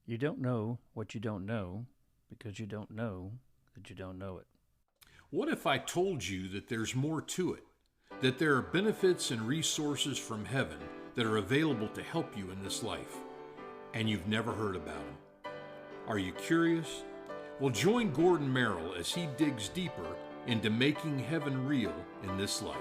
You don't know what you don't know because you don't know that you don't know it. What if I told you that there's more to it? That there are benefits and resources from heaven that are available to help you in this life, and you've never heard about them? Are you curious? Well, join Gordon Merrill as he digs deeper into making heaven real in this life.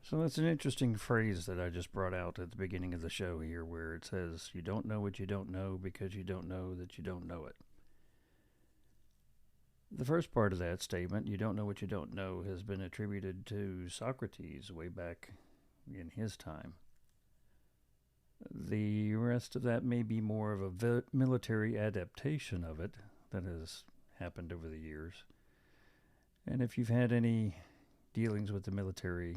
So that's an interesting phrase that I just brought out at the beginning of the show here, where it says, you don't know what you don't know because you don't know that you don't know it. The first part of that statement, you don't know what you don't know, has been attributed to Socrates way back in his time. The rest of that may be more of a military adaptation of it that has happened over the years. And if you've had any dealings with the military,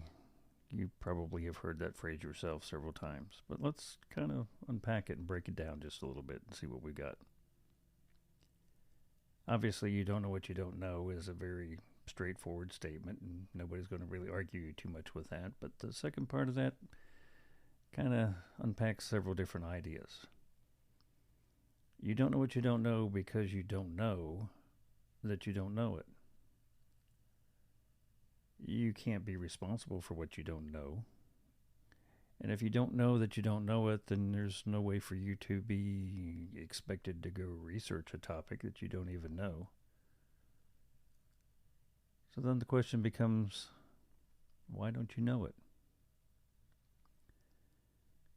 you probably have heard that phrase yourself several times. But let's kind of unpack it and break it down just a little bit and see what we got. Obviously, you don't know what you don't know is a very straightforward statement, and nobody's going to really argue too much with that. But the second part of that kind of unpacks several different ideas. You don't know what you don't know because you don't know that you don't know it. You can't be responsible for what you don't know. And if you don't know that you don't know it, then there's no way for you to be expected to go research a topic that you don't even know. So then the question becomes, why don't you know it?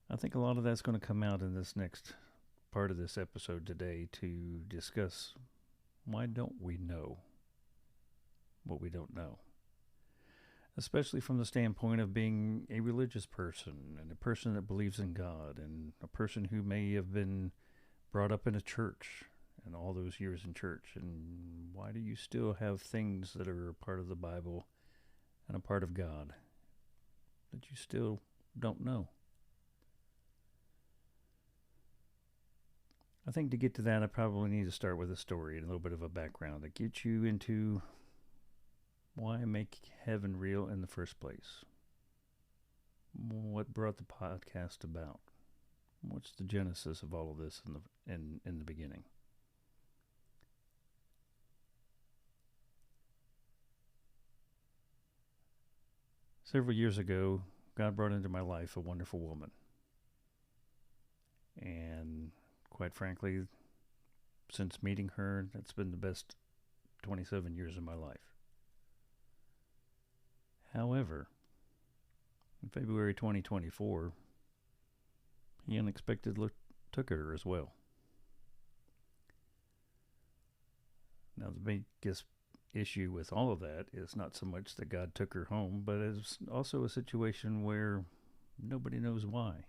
I think a lot of that's going to come out in this next part of this episode today to discuss why don't we know what we don't know? Especially from the standpoint of being a religious person and a person that believes in God and a person who may have been brought up in a church and all those years in church. And why do you still have things that are a part of the Bible and a part of God that you still don't know? I think to get to that, I probably need to start with a story and a little bit of a background that gets you into why make heaven real in the first place. What brought the podcast about? What's the genesis of all of this in the beginning? Several years ago, God brought into my life a wonderful woman. And quite frankly, since meeting her, that's been the best 27 years of my life. However, in February 2024, he unexpectedly took her as well. Now, the biggest issue with all of that is not so much that God took her home, but it's also a situation where nobody knows why.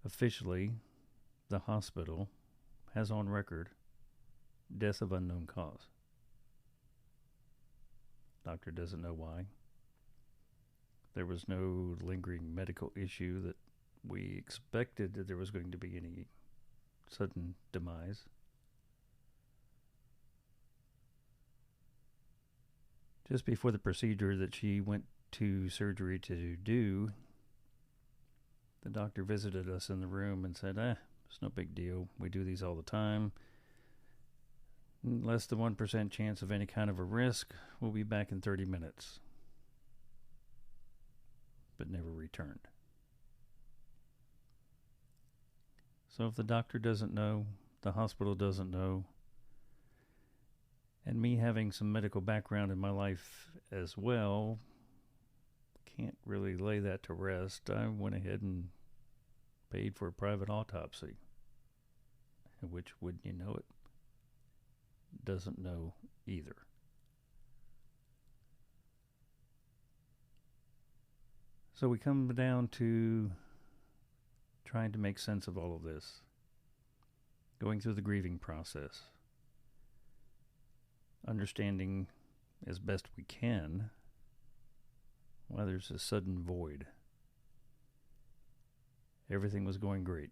Officially, the hospital has on record death of unknown cause. Doctor doesn't know why. There was no lingering medical issue that we expected that there was going to be any sudden demise. Just before the procedure that she went to surgery to do, the doctor visited us in the room and said, it's no big deal. We do these all the time. Less than 1% chance of any kind of a risk. We'll be back in 30 minutes. But never returned. So if the doctor doesn't know, the hospital doesn't know, and me having some medical background in my life as well, can't really lay that to rest. I went ahead and paid for a private autopsy, which, wouldn't you know it, doesn't know either. So we come down to trying to make sense of all of this, going through the grieving process, understanding as best we can why there's a sudden void. Everything was going great.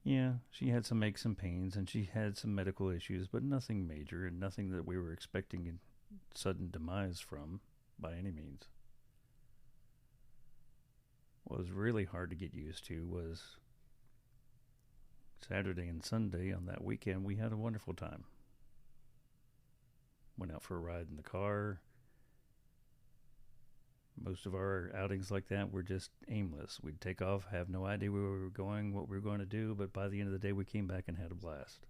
Yeah, she had some aches and pains, and she had some medical issues, but nothing major and nothing that we were expecting a sudden demise from by any means. What was really hard to get used to was Saturday and Sunday. On that weekend, we had a wonderful time. Went out for a ride in the car. Most of our outings like that were just aimless. We'd take off, have no idea where we were going, what we were going to do, but by the end of the day, we came back and had a blast.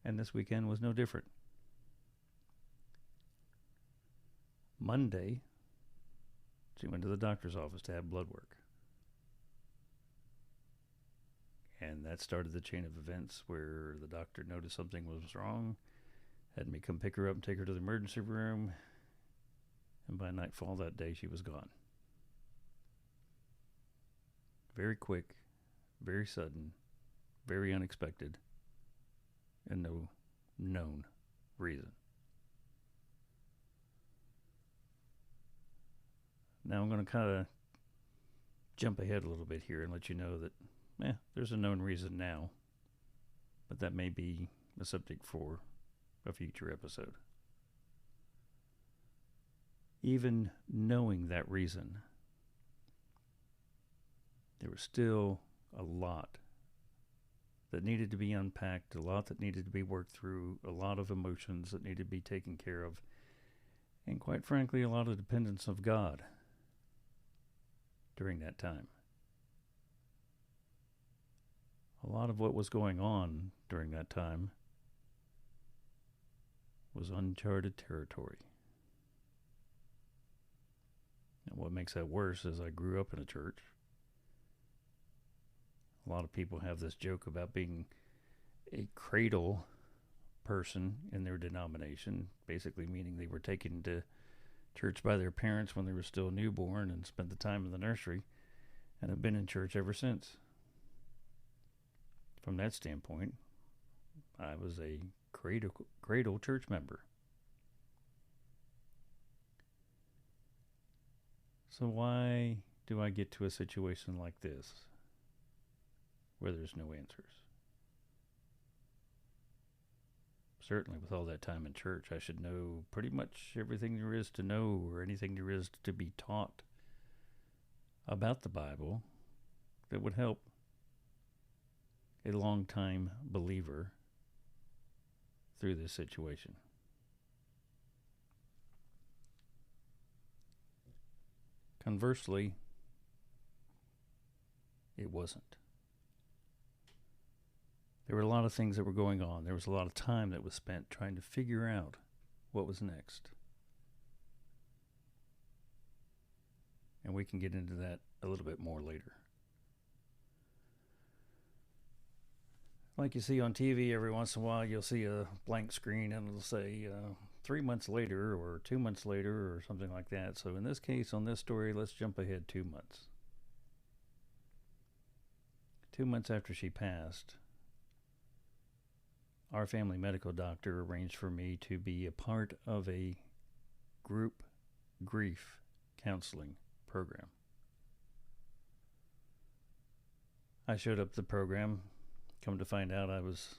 And this weekend was no different. Monday, she went to the doctor's office to have blood work. And that started the chain of events where the doctor noticed something was wrong, had me come pick her up and take her to the emergency room, and by nightfall that day she was gone. Very quick, very sudden, very unexpected, and no known reason. Now I'm going to kind of jump ahead a little bit here and let you know that there's a known reason now, but that may be a subject for a future episode. Even knowing that reason, there was still a lot that needed to be unpacked, a lot that needed to be worked through, a lot of emotions that needed to be taken care of, and quite frankly, a lot of dependence of God during that time. A lot of what was going on during that time was uncharted territory. And what makes that worse is I grew up in a church. A lot of people have this joke about being a cradle person in their denomination, basically meaning they were taken to church by their parents when they were still newborn and spent the time in the nursery and have been in church ever since. From that standpoint, I was a cradle church member. So why do I get to a situation like this where there's no answers? Certainly with all that time in church, I should know pretty much everything there is to know or anything there is to be taught about the Bible that would help a long-time believer through this situation. Conversely, it wasn't. There were a lot of things that were going on. There was a lot of time that was spent trying to figure out what was next. And we can get into that a little bit more later. Like you see on TV, every once in a while you'll see a blank screen and it'll say 3 months later or 2 months later or something like that. So in this case, on this story, let's jump ahead 2 months. 2 months after she passed, our family medical doctor arranged for me to be a part of a group grief counseling program. I showed up to the program. Come to find out I was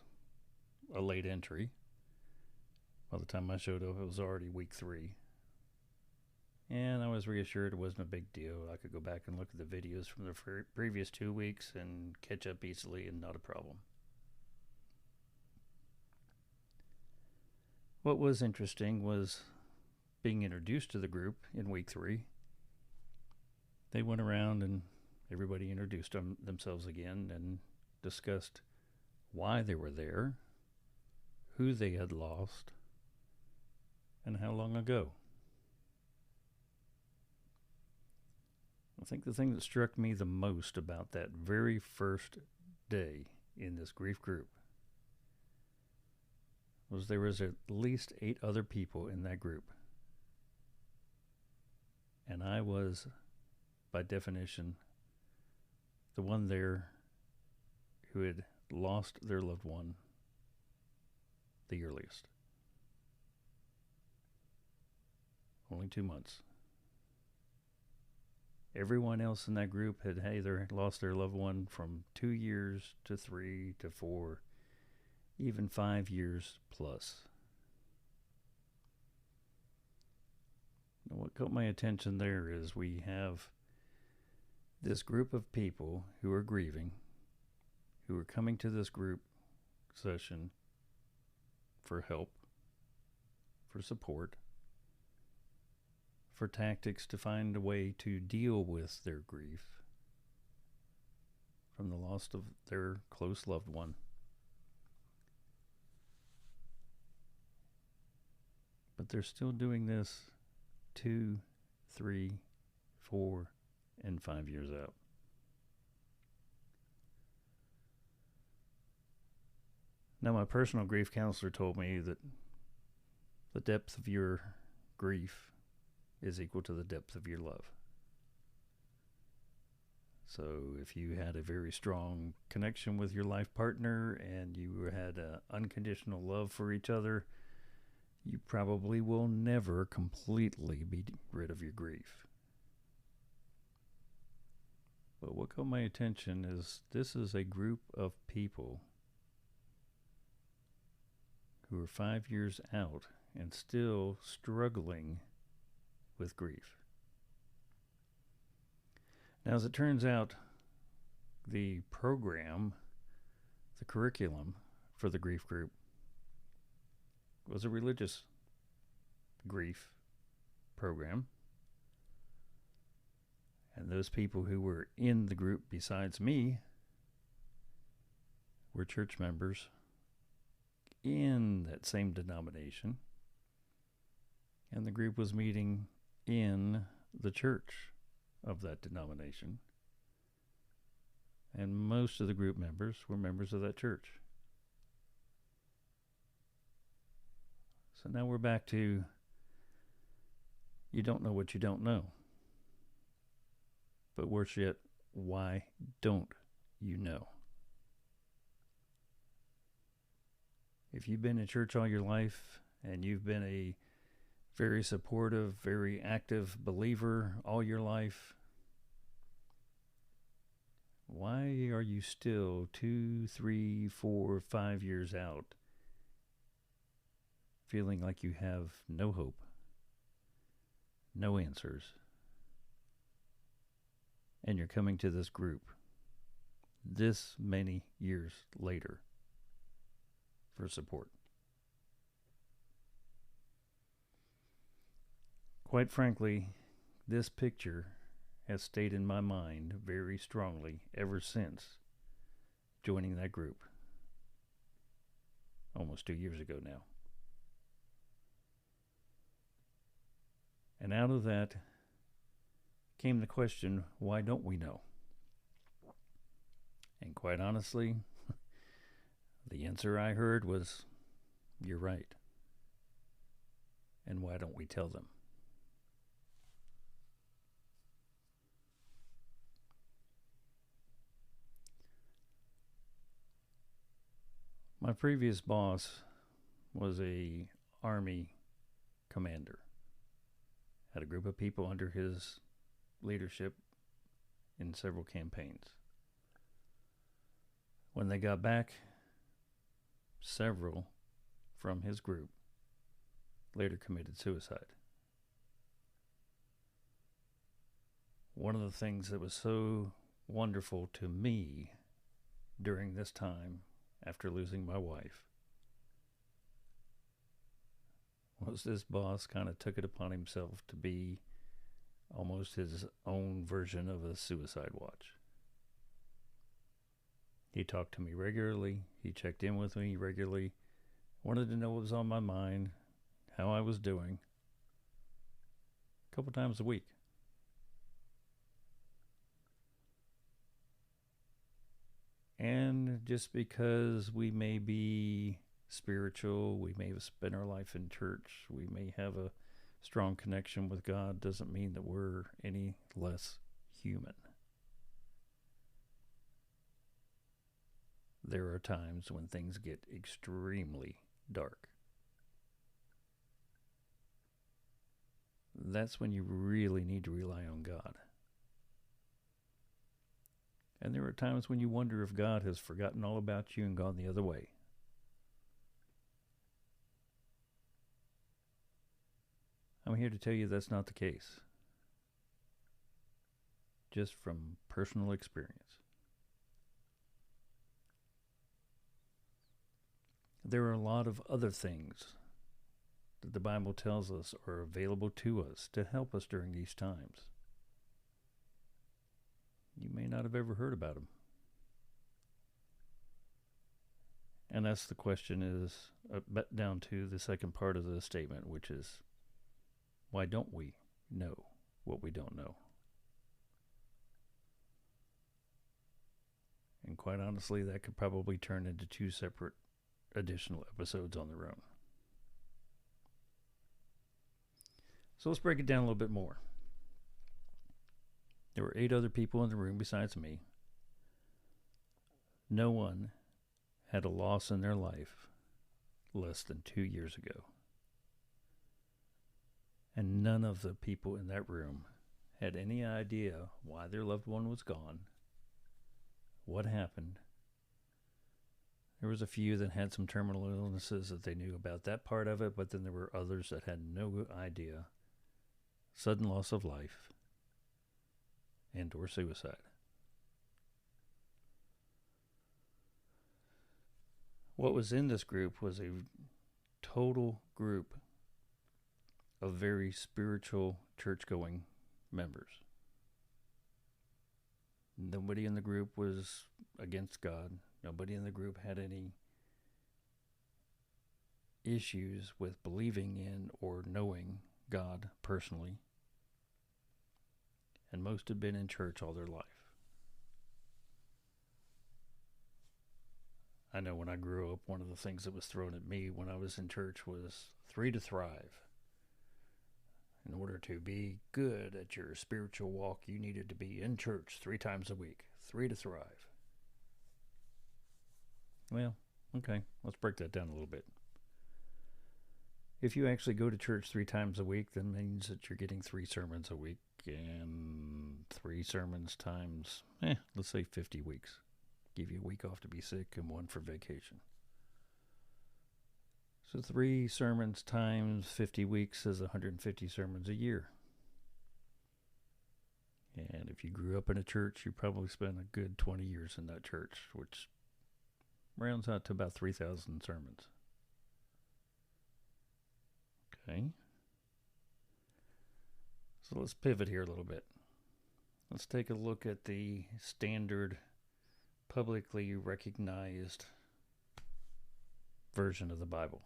a late entry. By the time I showed up, it was already week 3. And I was reassured it wasn't a big deal. I could go back and look at the videos from the previous 2 weeks and catch up easily and not a problem. What was interesting was being introduced to the group in week 3. They went around and everybody introduced themselves again and discussed why they were there, who they had lost, and how long ago. I think the thing that struck me the most about that very first day in this grief group was there was at least 8 other people in that group. And I was, by definition, the one there who had lost their loved one the earliest. Only 2 months. Everyone else in that group had either lost their loved one from 2 years to 3 to 4, even 5 years plus. Now, what caught my attention there is we have this group of people who are grieving, who are coming to this group session for help, for support, for tactics to find a way to deal with their grief from the loss of their close loved one. But they're still doing this 2, 3, 4, and 5 years out. Now, my personal grief counselor told me that the depth of your grief is equal to the depth of your love. So if you had a very strong connection with your life partner and you had an unconditional love for each other, you probably will never completely be rid of your grief. But what caught my attention is this is a group of people who are 5 years out and still struggling with grief. Now, as it turns out, the program, the curriculum for the grief group was a religious grief program. And those people who were in the group besides me were church members in that same denomination. And the group was meeting in the church of that denomination. And most of the group members were members of that church. So now we're back to you don't know what you don't know. But worse yet, why don't you know? If you've been in church all your life and you've been a very supportive, very active believer all your life, why are you still 2, 3, 4, 5 years out feeling like you have no hope, no answers, and you're coming to this group this many years later for support? Quite frankly, this picture has stayed in my mind very strongly ever since joining that group almost 2 years ago now. And out of that came the question, why don't we know? And quite honestly, the answer I heard was, you're right. And why don't we tell them? My previous boss was a Army commander. Had a group of people under his leadership in several campaigns. When they got back, several from his group later committed suicide. One of the things that was so wonderful to me during this time after losing my wife was this boss kind of took it upon himself to be almost his own version of a suicide watch. He talked to me regularly. He checked in with me regularly. Wanted to know what was on my mind, how I was doing. A couple times a week. And just because we may be spiritual, we may have spent our life in church, we may have a strong connection with God, doesn't mean that we're any less human. There are times when things get extremely dark. That's when you really need to rely on God. And there are times when you wonder if God has forgotten all about you and gone the other way. I'm here to tell you that's not the case. Just from personal experience. There are a lot of other things that the Bible tells us are available to us to help us during these times. You may not have ever heard about them. And that's the question is down to the second part of the statement, which is, why don't we know what we don't know? And quite honestly, that could probably turn into 2 separate additional episodes on their own. So let's break it down a little bit more. There were 8 other people in the room besides me. No one had a loss in their life less than 2 years ago. And none of the people in that room had any idea why their loved one was gone, what happened. There was a few that had some terminal illnesses that they knew about that part of it, but then there were others that had no idea. Sudden loss of life and or suicide. What was in this group was a total group of very spiritual church-going members. Nobody in the group was against God. Nobody in the group had any issues with believing in or knowing God personally. And most had been in church all their life. I know when I grew up, one of the things that was thrown at me when I was in church was 3 to thrive. In order to be good at your spiritual walk, you needed to be in church 3 times a week. 3 to thrive. Well, okay, let's break that down a little bit. If you actually go to church 3 times a week, that means that you're getting 3 sermons a week, and 3 sermons times, let's say 50 weeks. Give you a week off to be sick and 1 for vacation. So 3 sermons times 50 weeks is 150 sermons a year. And if you grew up in a church, you probably spent a good 20 years in that church, which rounds out to about 3,000 sermons. Okay. So let's pivot here a little bit. Let's take a look at the standard, publicly recognized version of the Bible.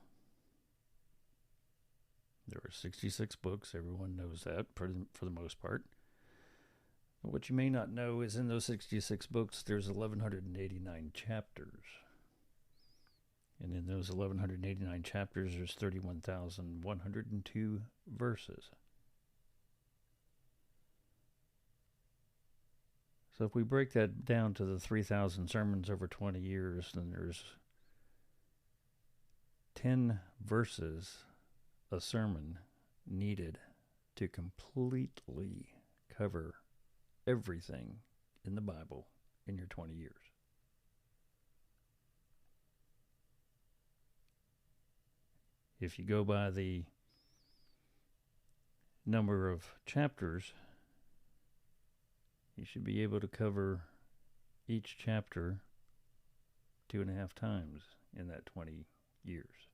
There are 66 books. Everyone knows that for the most part. But what you may not know is in those 66 books, there's 1,189 chapters. And in those 1,189 chapters, there's 31,102 verses. So if we break that down to the 3,000 sermons over 20 years, then there's 10 verses a sermon needed to completely cover everything in the Bible in your 20 years. If you go by the number of chapters, you should be able to cover each chapter 2.5 times in that 20 years.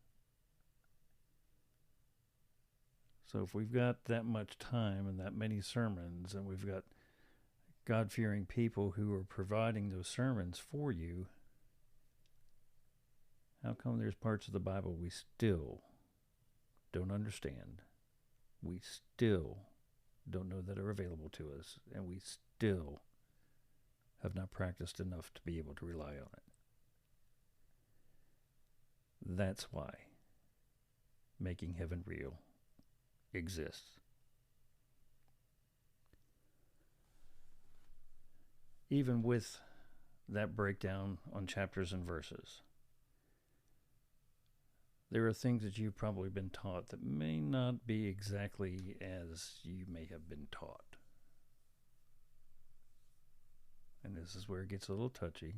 So if we've got that much time and that many sermons, and we've got God-fearing people who are providing those sermons for you, how come there's parts of the Bible we still don't understand? We still don't know that are available to us, and we still have not practiced enough to be able to rely on it. That's why Making Heaven Real exists. Even with that breakdown on chapters and verses, there are things that you've probably been taught that may not be exactly as you may have been taught. and this is where it gets a little touchy,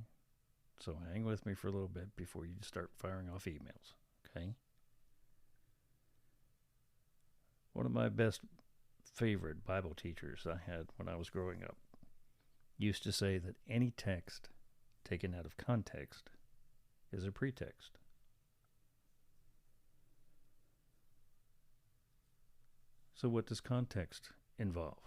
so hang with me for a little bit before you start firing off emails, okay? One of my best favorite Bible teachers I had when I was growing up used to say that any text taken out of context is a pretext. So what does context involve?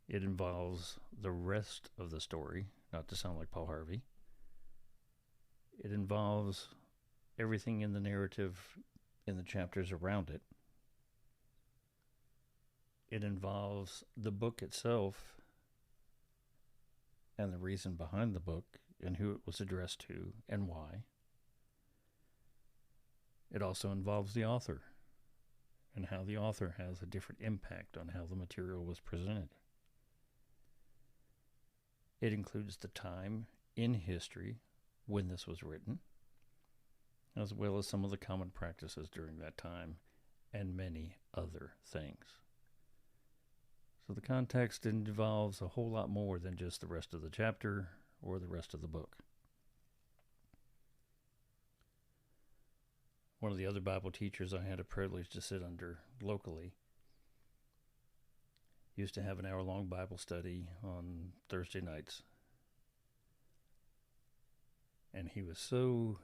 It involves the rest of the story, not to sound like Paul Harvey. It involves everything in the narrative in the chapters around it. It involves the book itself and the reason behind the book and who it was addressed to and why. It also involves the author and how the author has a different impact on how the material was presented. It includes the time in history when this was written, as well as some of the common practices during that time, and many other things. So the context involves a whole lot more than just the rest of the chapter or the rest of the book. One of the other Bible teachers I had a privilege to sit under locally used to have an hour-long Bible study on Thursday nights. And he was so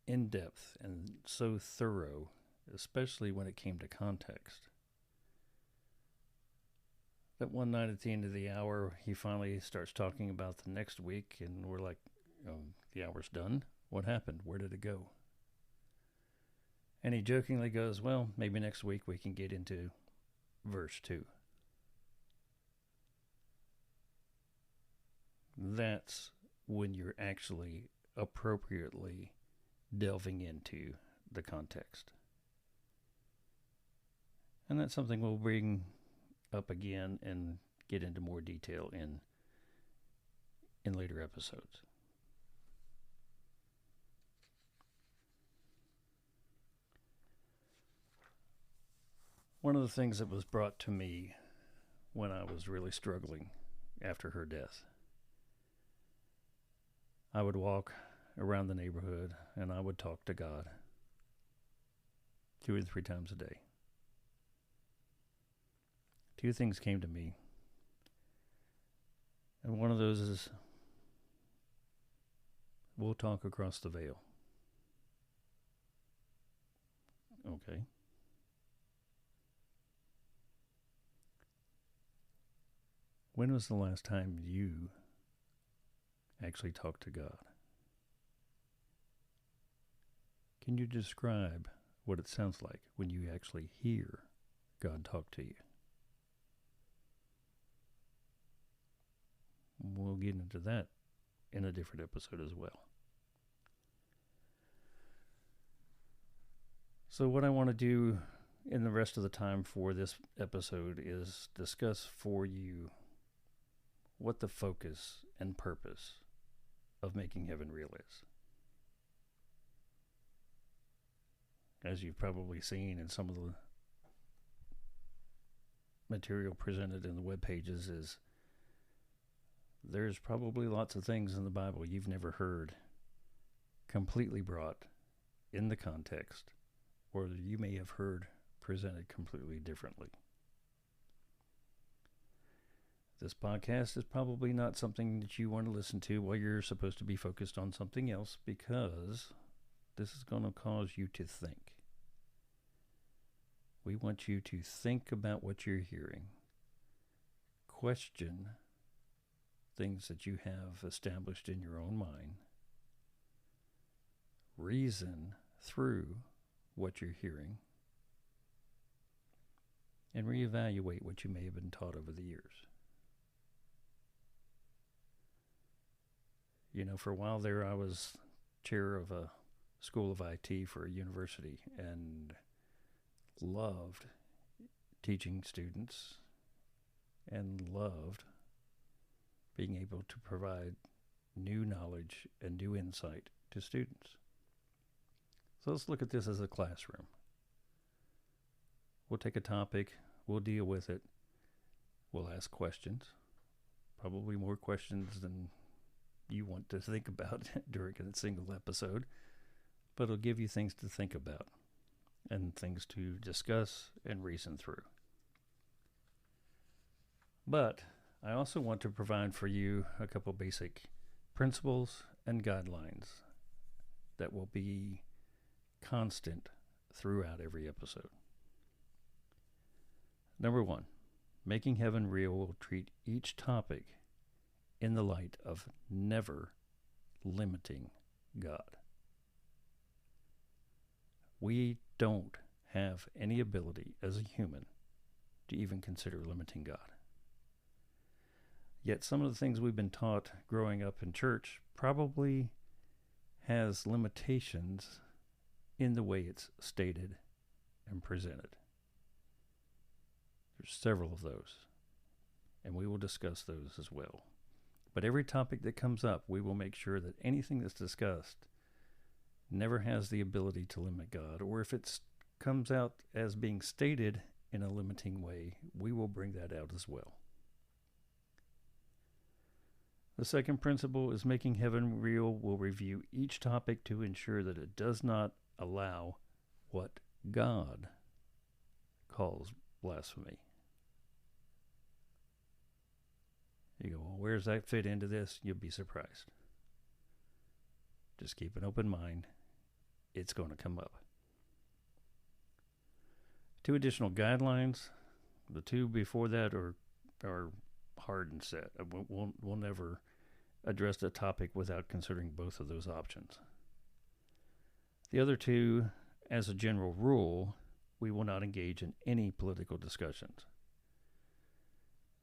in-depth and so thorough, especially when it came to context, that one night at the end of the hour, he finally starts talking about the next week, and we're like, the hour's done? What happened? Where did it go? And he jokingly goes, well, maybe next week we can get into verse 2. That's when you're actually appropriately delving into the context. And that's something we'll bring up again and get into more detail in later episodes. One of the things that was brought to me when I was really struggling after her death, I would walk around the neighborhood and I would talk to God 2 or 3 times a day. 2 things came to me. And one of those is, we'll talk across the veil. Okay. When was the last time you actually talked to God? Can you describe what it sounds like when you actually hear God talk to you? We'll get into that in a different episode as well. So what I want to do in the rest of the time for this episode is discuss for you what the focus and purpose of making heaven real is. As you've probably seen in some of the material presented in the web pages, is there's probably lots of things in the Bible you've never heard completely brought in the context, or you may have heard presented completely differently. This podcast is probably not something that you want to listen to while you're supposed to be focused on something else, because this is going to cause you to think. We want you to think about what you're hearing. Question things that you have established in your own mind. Reason through what you're hearing. And reevaluate what you may have been taught over the years. You know, for a while there, I was chair of a school of IT for a university and loved teaching students and loved being able to provide new knowledge and new insight to students. So let's look at this as a classroom. We'll take a topic, we'll deal with it, We'll ask questions, probably more questions than you want to think about during a single episode, but it'll give you things to think about and things to discuss and reason through. But I also want to provide for you a couple basic principles and guidelines that will be constant throughout every episode. Number one, Making Heaven Real will treat each topic in the light of never limiting God. We don't have any ability as a human to even consider limiting God. Yet some of the things we've been taught growing up in church probably has limitations in the way it's stated and presented. There's several of those, and we will discuss those as well. But every topic that comes up, we will make sure that anything that's discussed never has the ability to limit God, or if it comes out as being stated in a limiting way, we will bring that out as well. The second principle is Making Heaven Real will review each topic to ensure that it does not allow what God calls blasphemy. You go, well, where does that fit into this? You'll be surprised. Just keep an open mind. It's going to come up. 2 additional guidelines. The 2 before that are hard and set. We'll never address the topic without considering both of those options. The other 2, as a general rule, we will not engage in any political discussions.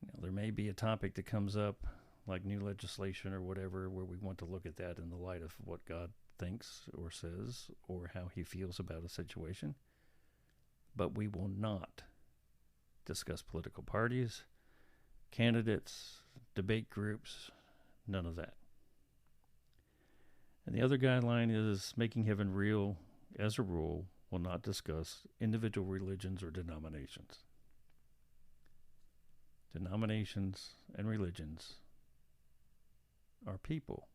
Now, there may be a topic that comes up, like new legislation or whatever, where we want to look at that in the light of what God thinks or says or how he feels about a situation. But we will not discuss political parties, candidates, debate groups, none of that. And the other guideline is Making Heaven Real, as a rule, will not discuss individual religions or denominations. Denominations and religions are people.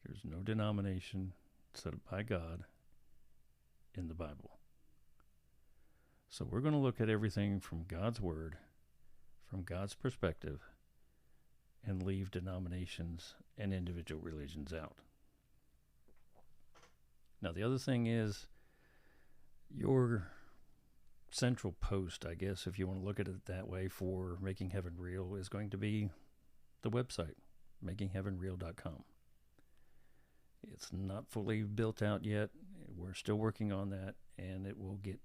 There's no denomination set up by God in the Bible. So we're going to look at everything from God's Word, from God's perspective, and leave denominations and individual religions out. Now, the other thing is your central post, I guess, if you want to look at it that way, for Making Heaven Real is going to be the website, makingheavenreal.com. It's not fully built out yet. We're still working on that, and it will get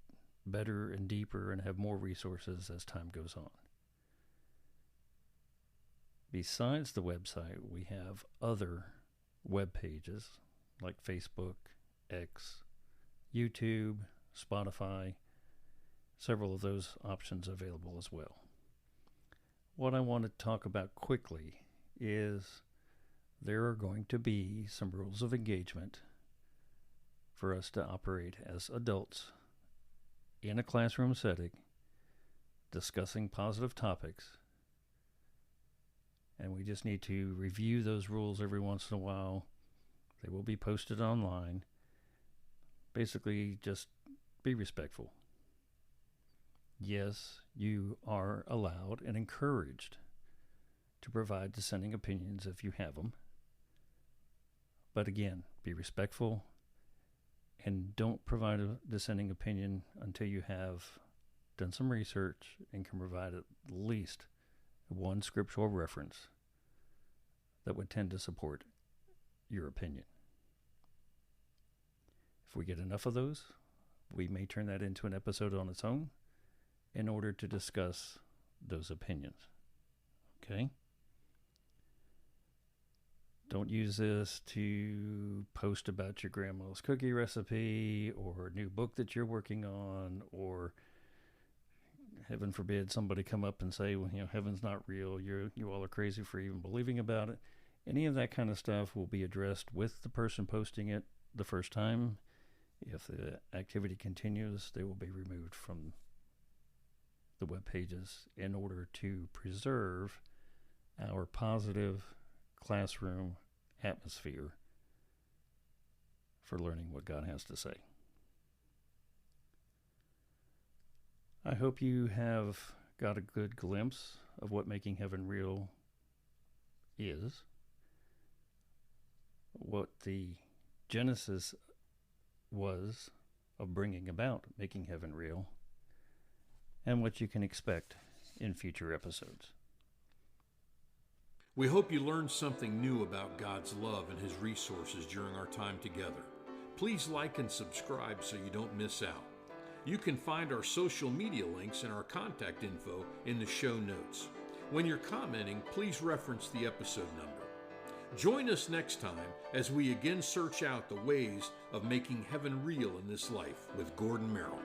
better and deeper and have more resources as time goes on. Besides the website, we have other web pages like Facebook, X, YouTube, Spotify, several of those options available as well. What I want to talk about quickly is there are going to be some rules of engagement for us to operate as adults in a classroom setting, discussing positive topics. And we just need to review those rules every once in a while. They will be posted online. Basically, just be respectful. Yes, you are allowed and encouraged to provide dissenting opinions if you have them. But again, be respectful and don't provide a dissenting opinion until you have done some research and can provide at least one scriptural reference that would tend to support your opinion. If we get enough of those, we may turn that into an episode on its own in order to discuss those opinions. Okay? Don't use this to post about your grandma's cookie recipe or a new book that you're working on, or heaven forbid somebody come up and say, well, heaven's not real. You all are crazy for even believing about it. Any of that kind of stuff will be addressed with the person posting it the first time. If the activity continues, they will be removed from the web pages in order to preserve our positive classroom atmosphere for learning what God has to say. I hope you have got a good glimpse of what making heaven real is, what the genesis was of bringing about making heaven real, and what you can expect in future episodes. We hope you learned something new about God's love and His resources during our time together. Please like and subscribe so you don't miss out. You can find our social media links and our contact info in the show notes. When you're commenting, please reference the episode number. Join us next time as we again search out the ways of making heaven real in this life with Gordon Merrill.